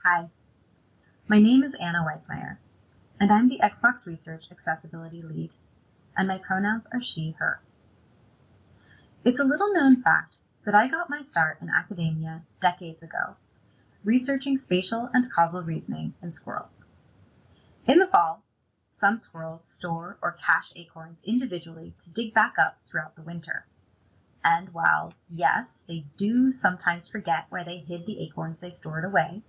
Hi, my name is Anna Waismeyer, and I'm the Xbox Research Accessibility Lead, and my pronouns are she, her. It's a little known fact that I got my start in academia decades ago, researching spatial and causal reasoning in squirrels. In the fall, some squirrels store or cache acorns individually to dig back up throughout the winter. And while, yes, they do sometimes forget where they hid the acorns they stored away,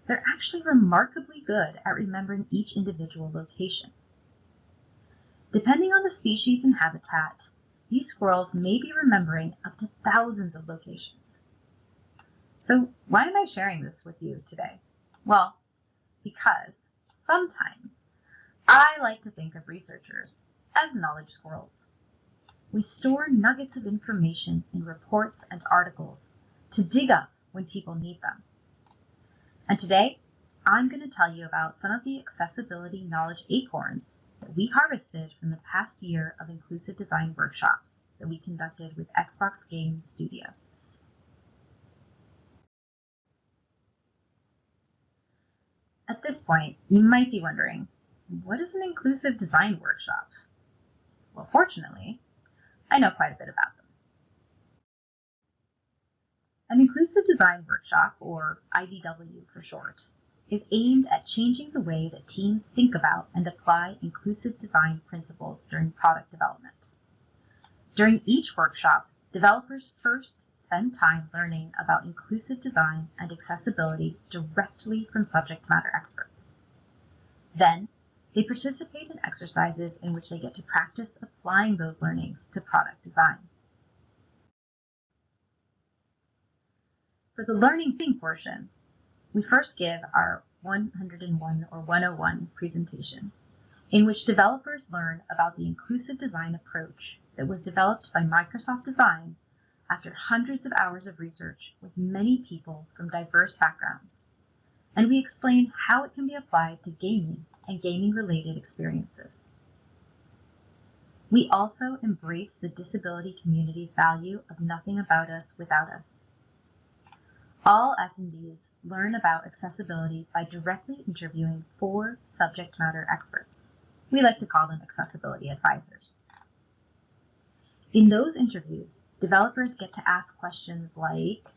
they're actually remarkably good at remembering each individual location. Depending on the species and habitat, these squirrels may be remembering up to thousands of locations. So why am I sharing this with you today? Well, because sometimes I like to think of researchers as knowledge squirrels. We store nuggets of information in reports and articles to dig up when people need them. And today, I'm going to tell you about some of the accessibility knowledge acorns that we harvested from the past year of inclusive design workshops that we conducted with Xbox Game Studios. At this point, you might be wondering, what is an inclusive design workshop? Well, fortunately, I know quite a bit about them. An inclusive design workshop, or IDW for short, is aimed at changing the way that teams think about and apply inclusive design principles during product development. During each workshop, developers first spend time learning about inclusive design and accessibility directly from subject matter experts. Then, they participate in exercises in which they get to practice applying those learnings to product design. For the learning thing portion, we first give our 101 or 101 presentation, in which developers learn about the inclusive design approach that was developed by Microsoft Design after hundreds of hours of research with many people from diverse backgrounds, and we explain how it can be applied to gaming and gaming-related experiences. We also embrace the disability community's value of nothing about us without us. All attendees learn about accessibility by directly interviewing 4 subject matter experts. We like to call them accessibility advisors. In those interviews, developers get to ask questions like,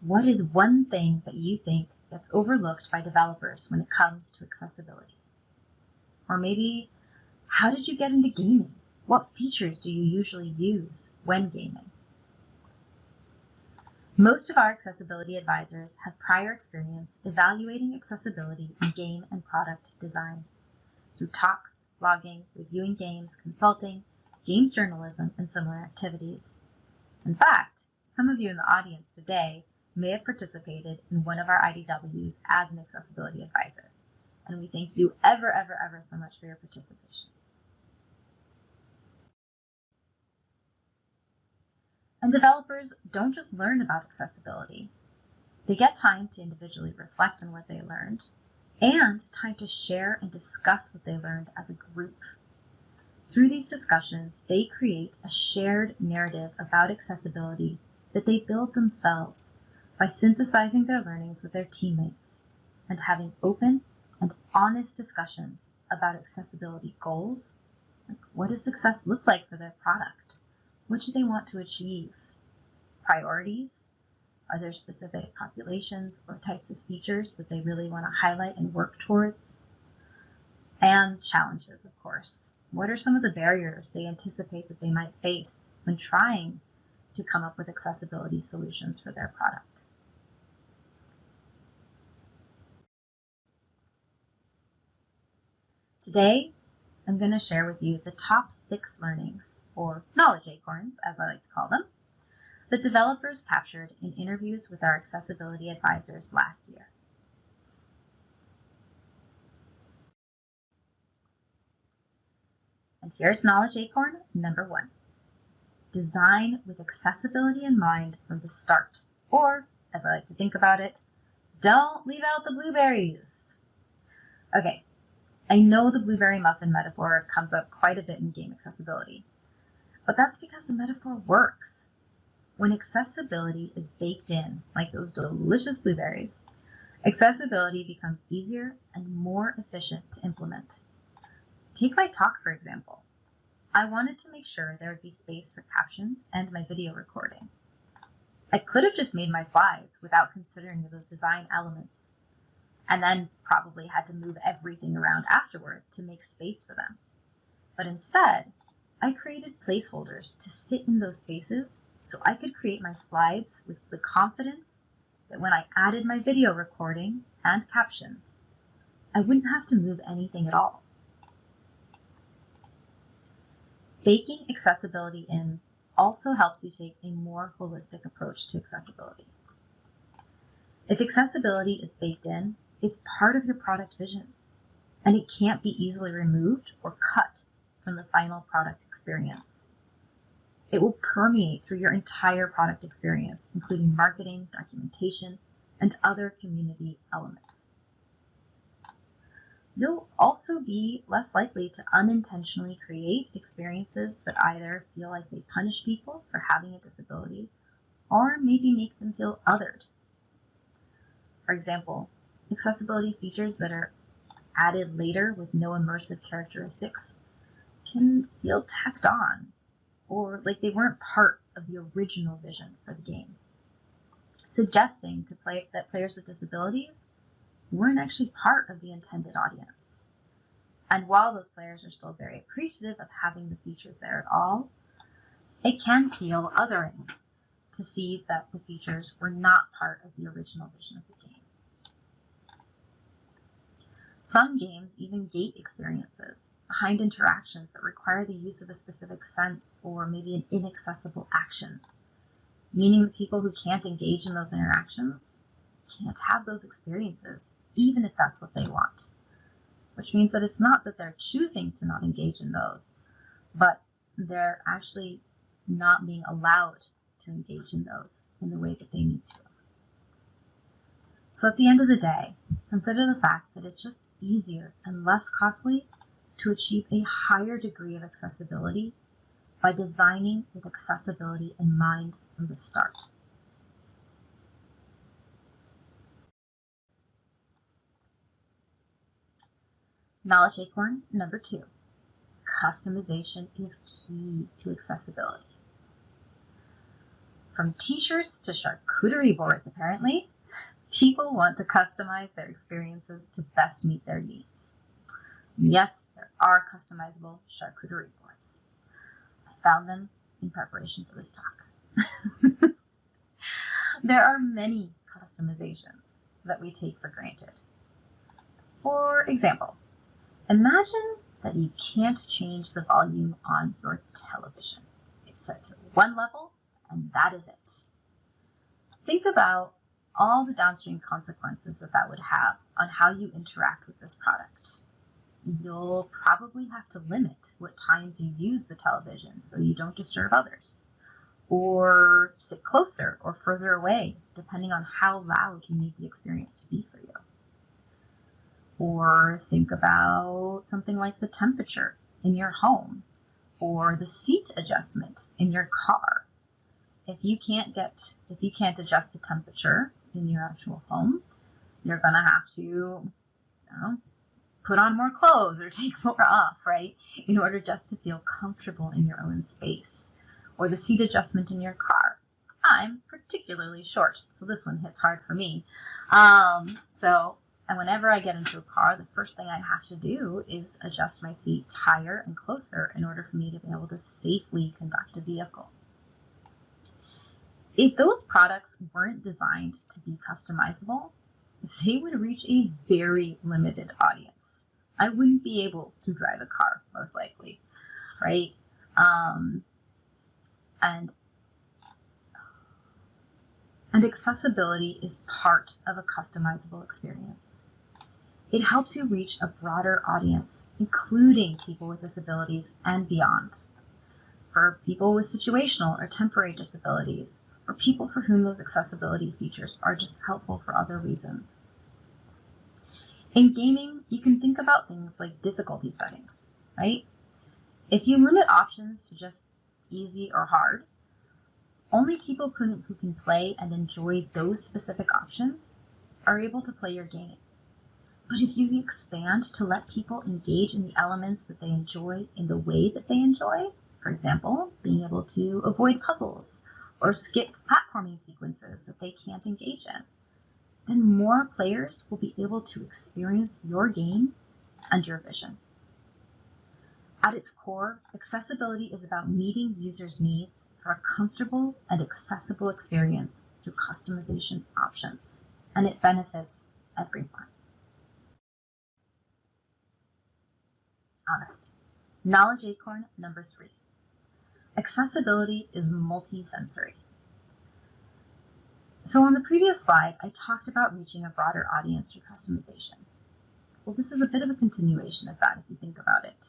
what is one thing that you think gets overlooked by developers when it comes to accessibility? Or maybe, how did you get into gaming? What features do you usually use when gaming? Most of our accessibility advisors have prior experience evaluating accessibility in game and product design through talks, blogging, reviewing games, consulting, games journalism, and similar activities. In fact, some of you in the audience today may have participated in one of our IDWs as an accessibility advisor, and we thank you ever so much for your participation. And developers don't just learn about accessibility. They get time to individually reflect on what they learned, and time to share and discuss what they learned as a group. Through these discussions, they create a shared narrative about accessibility that they build themselves by synthesizing their learnings with their teammates and having open and honest discussions about accessibility goals. Like, what does success look like for their product? What do they want to achieve? Priorities? Are there specific populations or types of features that they really want to highlight and work towards? And challenges, of course. What are some of the barriers they anticipate that they might face when trying to come up with accessibility solutions for their product? Today, I'm going to share with you the top 6 learnings, or knowledge acorns, as I like to call them, that developers captured in interviews with our accessibility advisors last year. And here's knowledge acorn number 1. Design with accessibility in mind from the start, or, as I like to think about it, don't leave out the blueberries. Okay, I know the blueberry muffin metaphor comes up quite a bit in game accessibility, but that's because the metaphor works. When accessibility is baked in, like those delicious blueberries, Accessibility becomes easier and more efficient to implement. Take my talk, for example. I wanted to make sure there would be space for captions and my video recording. I could have just made my slides without considering those design elements, and then probably had to move everything around afterward to make space for them. But instead, I created placeholders to sit in those spaces so I could create my slides with the confidence that when I added my video recording and captions, I wouldn't have to move anything at all. Baking accessibility in also helps you take a more holistic approach to accessibility. If accessibility is baked in, it's part of your product vision, and it can't be easily removed or cut from the final product experience. It will permeate through your entire product experience, including marketing, documentation, and other community elements. You'll also be less likely to unintentionally create experiences that either feel like they punish people for having a disability or maybe make them feel othered. For example, accessibility features that are added later with no immersive characteristics can feel tacked on or like they weren't part of the original vision for the game, suggesting that players with disabilities weren't actually part of the intended audience. And while those players are still very appreciative of having the features there at all, it can feel othering to see that the features were not part of the original vision of the game. Some games even gate experiences behind interactions that require the use of a specific sense or maybe an inaccessible action, meaning that people who can't engage in those interactions can't have those experiences, even if that's what they want. Which means that it's not that they're choosing to not engage in those, but they're actually not being allowed to engage in those in the way that they need to. So at the end of the day, consider the fact that it's just easier and less costly to achieve a higher degree of accessibility by designing with accessibility in mind from the start. Knowledge acorn number 2. Customization is key to accessibility. From t-shirts to charcuterie boards, apparently, people want to customize their experiences to best meet their needs. Yes, there are customizable charcuterie boards. I found them in preparation for this talk. There are many customizations that we take for granted. For example, imagine that you can't change the volume on your television. It's set to one level, and that is it. Think about all the downstream consequences that would have on how you interact with this product. You'll probably have to limit what times you use the television so you don't disturb others, or sit closer or further away, depending on how loud you need the experience to be for you. Or think about something like the temperature in your home or the seat adjustment in your car. If you can't adjust the temperature in your actual home, you're going to have to put on more clothes or take more off, right? In order just to feel comfortable in your own space. Or the seat adjustment in your car. I'm particularly short, so this one hits hard for me. And whenever I get into a car, the first thing I have to do is adjust my seat higher and closer in order for me to be able to safely conduct a vehicle. If those products weren't designed to be customizable, they would reach a very limited audience. I wouldn't be able to drive a car, most likely, right? And accessibility is part of a customizable experience. It helps you reach a broader audience, including people with disabilities and beyond. For people with situational or temporary disabilities, or people for whom those accessibility features are just helpful for other reasons. In gaming, you can think about things like difficulty settings, right? If you limit options to just easy or hard, only people who can play and enjoy those specific options are able to play your game. But if you expand to let people engage in the elements that they enjoy in the way that they enjoy, for example, being able to avoid puzzles or skip platforming sequences that they can't engage in, then more players will be able to experience your game and your vision. At its core, accessibility is about meeting users' needs for a comfortable and accessible experience through customization options, and it benefits everyone. All right, knowledge acorn number 3. Accessibility is multi-sensory. So on the previous slide, I talked about reaching a broader audience through customization. Well, this is a bit of a continuation of that if you think about it.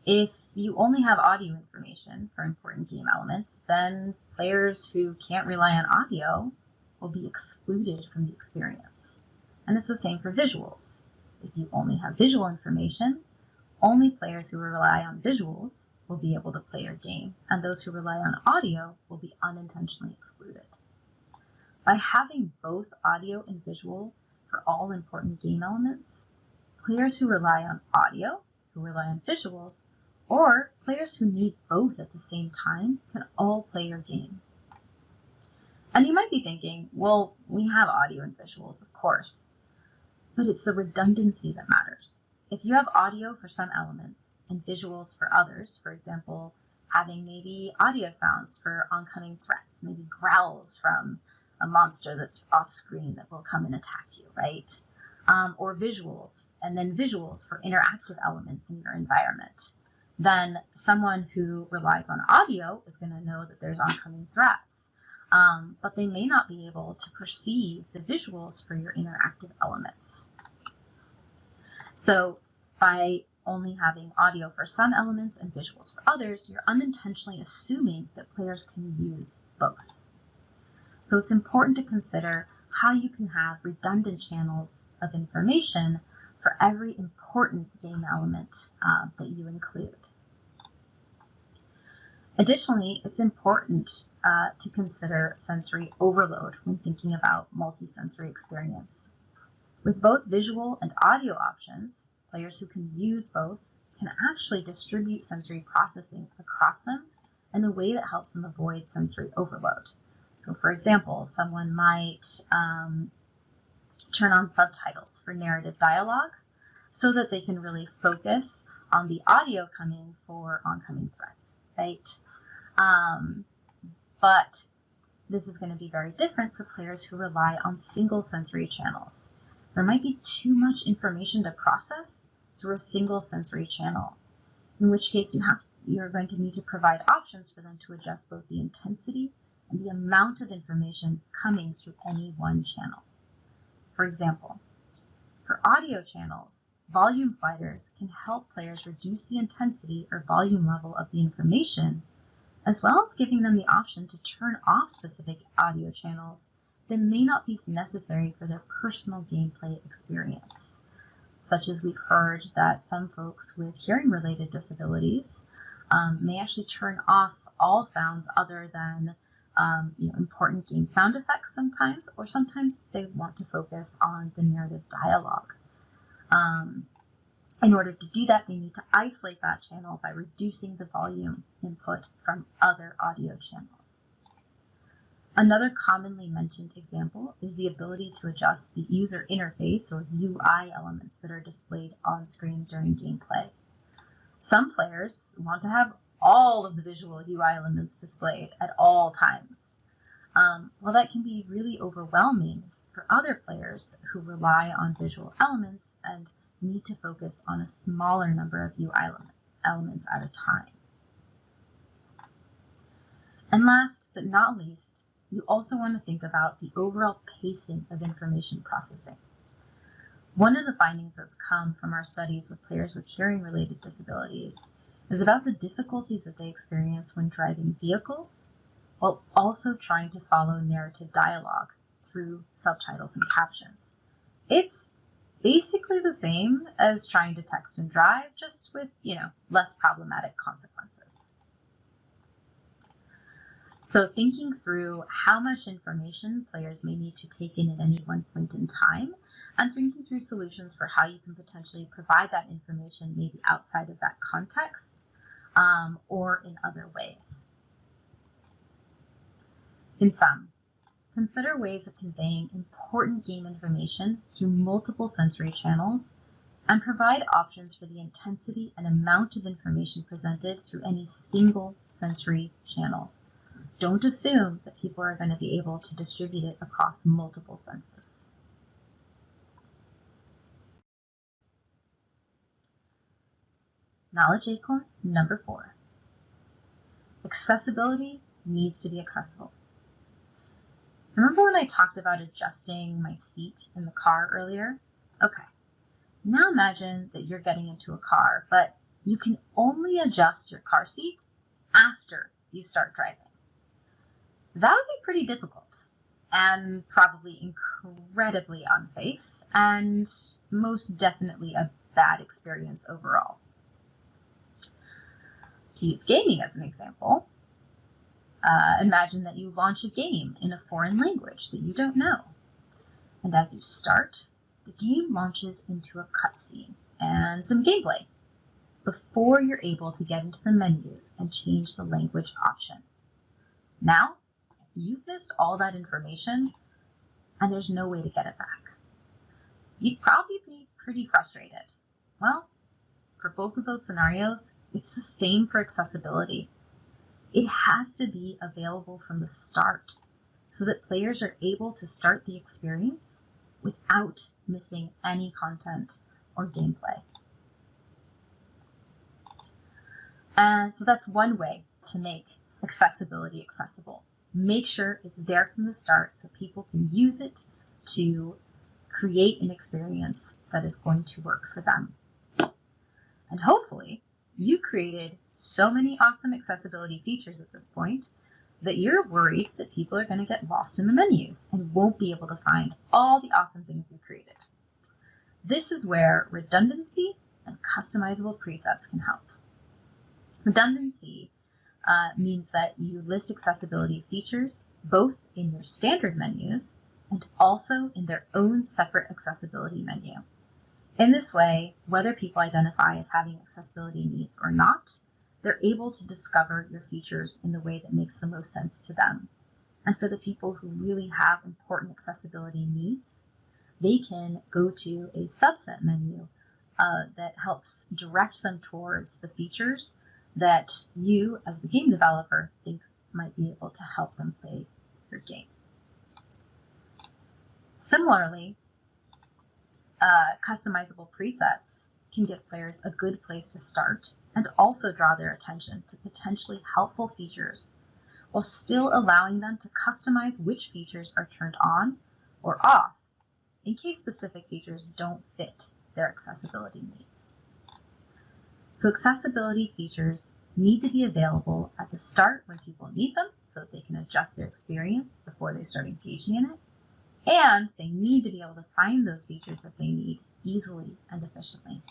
If you only have audio information for important game elements, then players who can't rely on audio will be excluded from the experience. And it's the same for visuals. If you only have visual information, only players who rely on visuals will be able to play your game, and those who rely on audio will be unintentionally excluded. By having both audio and visual for all important game elements, players who rely on audio, who rely on visuals, or players who need both at the same time can all play your game. And you might be thinking, well, we have audio and visuals, of course, but it's the redundancy that matters. If you have audio for some elements and visuals for others, for example, having maybe audio sounds for oncoming threats, maybe growls from a monster that's off screen that will come and attack you, right? Or visuals, and then visuals for interactive elements in your environment. Then someone who relies on audio is going to know that there's oncoming threats, but they may not be able to perceive the visuals for your interactive elements. So by only having audio for some elements and visuals for others, you're unintentionally assuming that players can use both. So it's important to consider how you can have redundant channels of information for every important game element that you include. Additionally, it's important to consider sensory overload when thinking about multisensory experience. With both visual and audio options, players who can use both can actually distribute sensory processing across them in a way that helps them avoid sensory overload. So for example, someone might turn on subtitles for narrative dialogue so that they can really focus on the audio coming for oncoming threats, right? But this is going to be very different for players who rely on single sensory channels. There might be too much information to process through a single sensory channel, in which case you're going to need to provide options for them to adjust both the intensity and the amount of information coming through any one channel. For example, for audio channels, volume sliders can help players reduce the intensity or volume level of the information, as well as giving them the option to turn off specific audio channels that may not be necessary for their personal gameplay experience. Such as we've heard that some folks with hearing-related disabilities may actually turn off all sounds other than important game sound effects sometimes, or sometimes they want to focus on the narrative dialogue. In order to do that, they need to isolate that channel by reducing the volume input from other audio channels. Another commonly mentioned example is the ability to adjust the user interface or UI elements that are displayed on screen during gameplay. Some players want to have all of the visual UI elements displayed at all times. While that can be really overwhelming for other players who rely on visual elements and need to focus on a smaller number of UI elements at a time. And last but not least, you also want to think about the overall pacing of information processing. One of the findings that's come from our studies with players with hearing-related disabilities is about the difficulties that they experience when driving vehicles, while also trying to follow narrative dialogue through subtitles and captions. It's basically the same as trying to text and drive, just with, less problematic consequences. So thinking through how much information players may need to take in at any one point in time, and thinking through solutions for how you can potentially provide that information maybe outside of that context or in other ways. In sum, consider ways of conveying important game information through multiple sensory channels and provide options for the intensity and amount of information presented through any single sensory channel. Don't assume that people are going to be able to distribute it across multiple senses. Knowledge acorn number 4. Accessibility needs to be accessible. Remember when I talked about adjusting my seat in the car earlier? Okay, now imagine that you're getting into a car, but you can only adjust your car seat after you start driving. That would be pretty difficult and probably incredibly unsafe and most definitely a bad experience overall. To use gaming as an example, imagine that you launch a game in a foreign language that you don't know. And as you start, the game launches into a cutscene and some gameplay before you're able to get into the menus and change the language option. Now, you've missed all that information and there's no way to get it back. You'd probably be pretty frustrated. Well, for both of those scenarios, it's the same for accessibility. It has to be available from the start so that players are able to start the experience without missing any content or gameplay. And so that's one way to make accessibility accessible. Make sure it's there from the start so people can use it to create an experience that is going to work for them. And hopefully, you created so many awesome accessibility features at this point that you're worried that people are going to get lost in the menus and won't be able to find all the awesome things you created. This is where redundancy and customizable presets can help. Redundancy means that you list accessibility features both in your standard menus and also in their own separate accessibility menu. In this way, whether people identify as having accessibility needs or not, they're able to discover your features in the way that makes the most sense to them. And for the people who really have important accessibility needs, they can go to a subset menu that helps direct them towards the features that you, as the game developer, think might be able to help them play your game. Similarly, customizable presets can give players a good place to start and also draw their attention to potentially helpful features while still allowing them to customize which features are turned on or off in case specific features don't fit their accessibility needs. So accessibility features need to be available at the start when people need them so that they can adjust their experience before they start engaging in it. And they need to be able to find those features that they need easily and efficiently.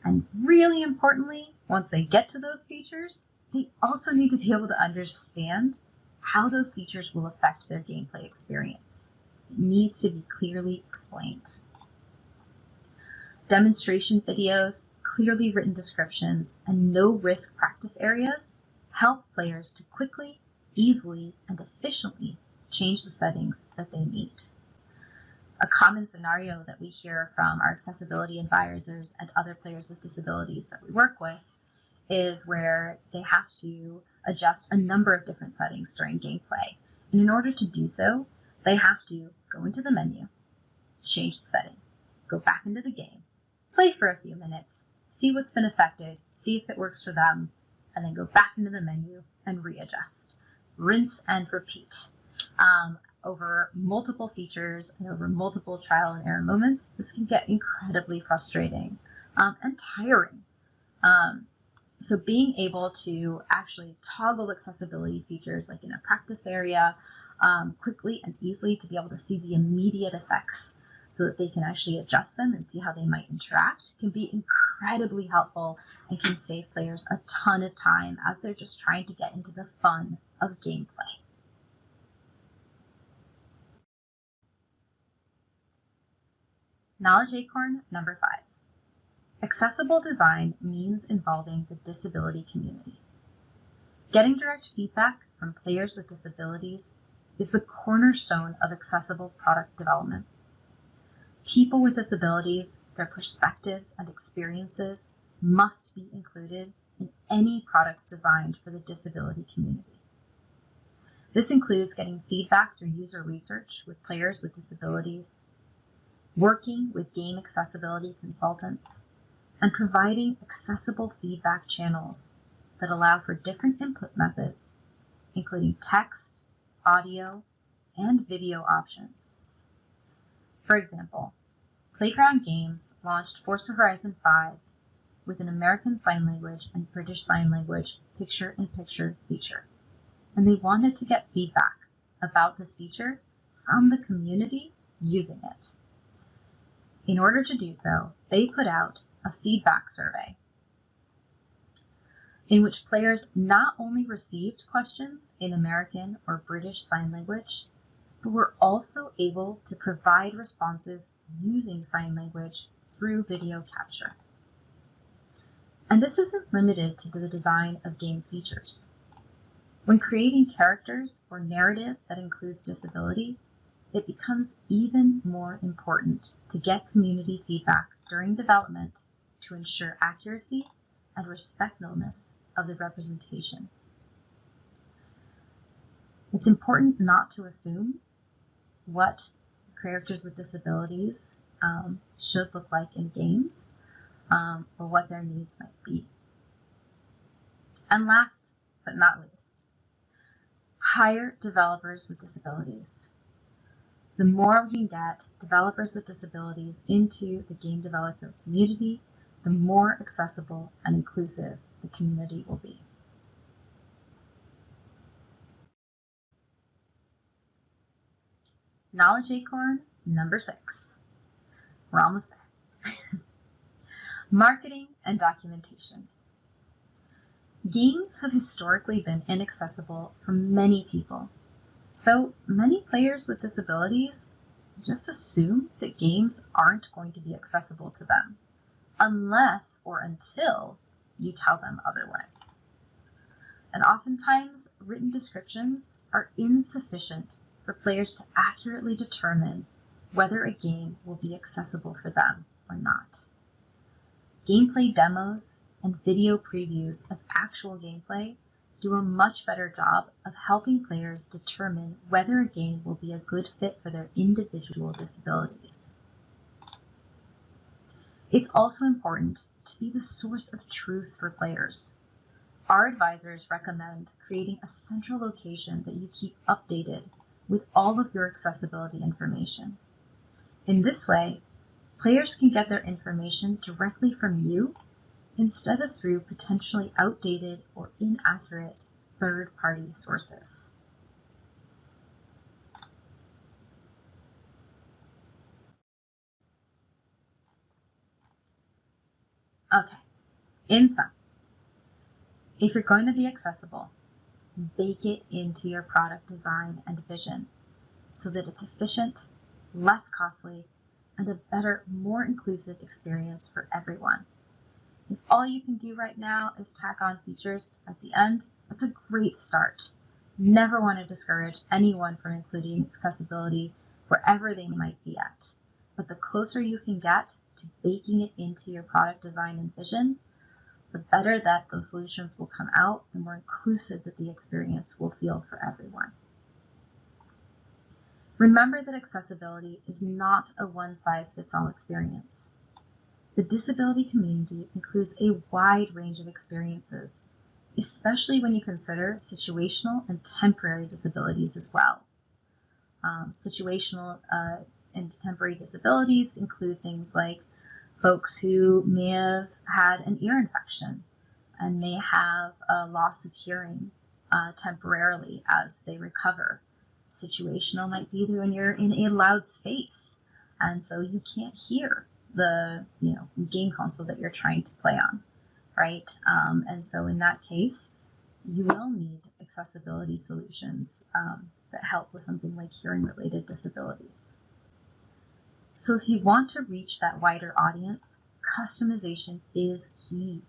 And really importantly, once they get to those features, they also need to be able to understand how those features will affect their gameplay experience. It needs to be clearly explained. Demonstration videos, clearly written descriptions, and no-risk practice areas help players to quickly, easily, and efficiently change the settings that they need. A common scenario that we hear from our accessibility advisors and other players with disabilities that we work with is where they have to adjust a number of different settings during gameplay. And in order to do so, they have to go into the menu, change the setting, go back into the game, play for a few minutes, see what's been affected, see if it works for them, and then go back into the menu and readjust. Rinse and repeat. Over multiple features and over multiple trial and error moments, this can get incredibly frustrating and tiring. So being able to actually toggle accessibility features like in a practice area quickly and easily to be able to see the immediate effects so that they can actually adjust them and see how they might interact can be incredibly helpful and can save players a ton of time as they're just trying to get into the fun of gameplay. Knowledge Acorn number 5. Accessible design means involving the disability community. Getting direct feedback from players with disabilities is the cornerstone of accessible product development. People with disabilities, their perspectives and experiences must be included in any products designed for the disability community. This includes getting feedback through user research with players with disabilities, working with game accessibility consultants, and providing accessible feedback channels that allow for different input methods, including text, audio, and video options. For example, Playground Games launched Forza Horizon 5 with an American Sign Language and British Sign Language picture-in-picture feature, and they wanted to get feedback about this feature from the community using it. In order to do so, they put out a feedback survey in which players not only received questions in American or British Sign Language, but were also able to provide responses using sign language through video capture. And this isn't limited to the design of game features. When creating characters or narrative that includes disability, it becomes even more important to get community feedback during development to ensure accuracy and respectfulness of the representation. It's important not to assume what characters with disabilities should look like in games or what their needs might be. And last but not least, hire developers with disabilities. The more we can get developers with disabilities into the game developer community, the more accessible and inclusive the community will be. Knowledge Acorn number 6. We're almost there. Marketing and documentation. Games have historically been inaccessible for many people, so many players with disabilities just assume that games aren't going to be accessible to them, unless or until you tell them otherwise. And oftentimes, written descriptions are insufficient for players to accurately determine whether a game will be accessible for them or not. Gameplay demos and video previews of actual gameplay do a much better job of helping players determine whether a game will be a good fit for their individual disabilities. It's also important to be the source of truth for players. Our advisors recommend creating a central location that you keep updated with all of your accessibility information. In this way, players can get their information directly from you instead of through potentially outdated or inaccurate third-party sources. Okay, in sum, if you're going to be accessible, bake it into your product design and vision so that it's efficient, less costly, and a better, more inclusive experience for everyone. If all you can do right now is tack on features at the end, that's a great start. Never want to discourage anyone from including accessibility wherever they might be at. But the closer you can get to baking it into your product design and vision, the better that those solutions will come out, the more inclusive that the experience will feel for everyone. Remember that accessibility is not a one-size-fits-all experience. The disability community includes a wide range of experiences, especially when you consider situational and temporary disabilities as well. Situational and temporary disabilities include things like folks who may have had an ear infection and may have a loss of hearing temporarily as they recover. Situational might be when you're in a loud space and so you can't hear the game console that you're trying to play on, right? And so in that case, you will need accessibility solutions that help with something like hearing-related disabilities. So if you want to reach that wider audience, customization is key.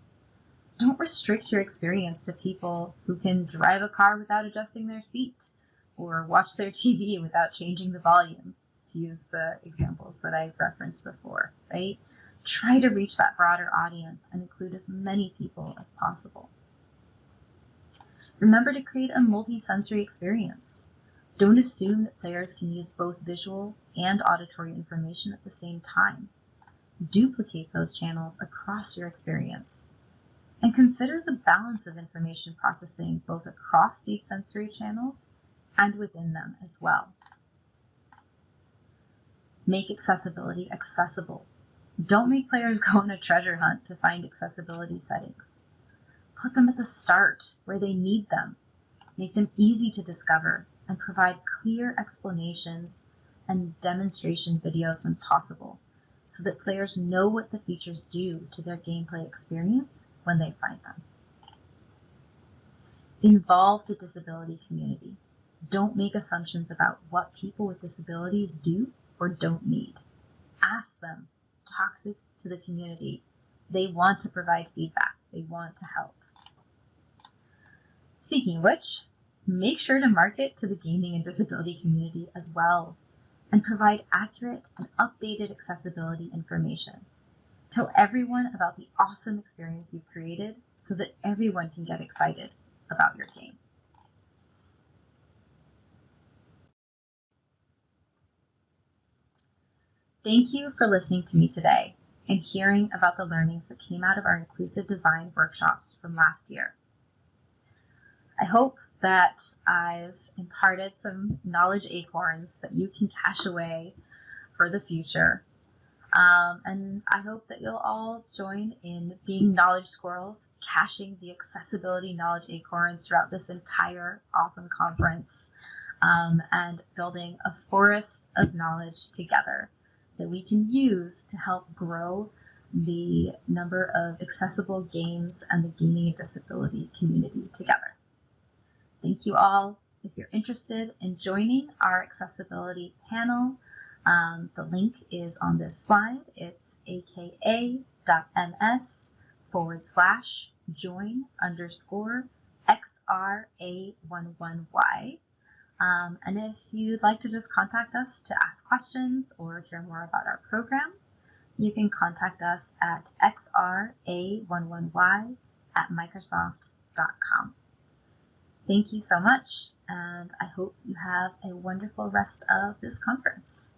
Don't restrict your experience to people who can drive a car without adjusting their seat or watch their TV without changing the volume, to use the examples that I referenced before, right? Try to reach that broader audience and include as many people as possible. Remember to create a multi-sensory experience. Don't assume that players can use both visual and auditory information at the same time. Duplicate those channels across your experience. And consider the balance of information processing both across these sensory channels and within them as well. Make accessibility accessible. Don't make players go on a treasure hunt to find accessibility settings. Put them at the start where they need them. Make them easy to discover and provide clear explanations and demonstration videos when possible, so that players know what the features do to their gameplay experience when they find them. Involve the disability community. Don't make assumptions about what people with disabilities do or don't need. Ask them, talk to the community. They want to provide feedback. They want to help. Speaking of which, make sure to market to the gaming and disability community as well, and provide accurate and updated accessibility information. Tell everyone about the awesome experience you've created so that everyone can get excited about your game. Thank you for listening to me today and hearing about the learnings that came out of our inclusive design workshops from last year. I hope that I've imparted some knowledge acorns that you can cache away for the future. And I hope that you'll all join in being knowledge squirrels, caching the accessibility knowledge acorns throughout this entire awesome conference, and building a forest of knowledge together that we can use to help grow the number of accessible games and the gaming and disability community together. Thank you all. If you're interested in joining our accessibility panel, the link is on this slide. It's aka.ms/join_XRA11Y. And if you'd like to just contact us to ask questions or hear more about our program, you can contact us at xra11y@microsoft.com. Thank you so much, and I hope you have a wonderful rest of this conference.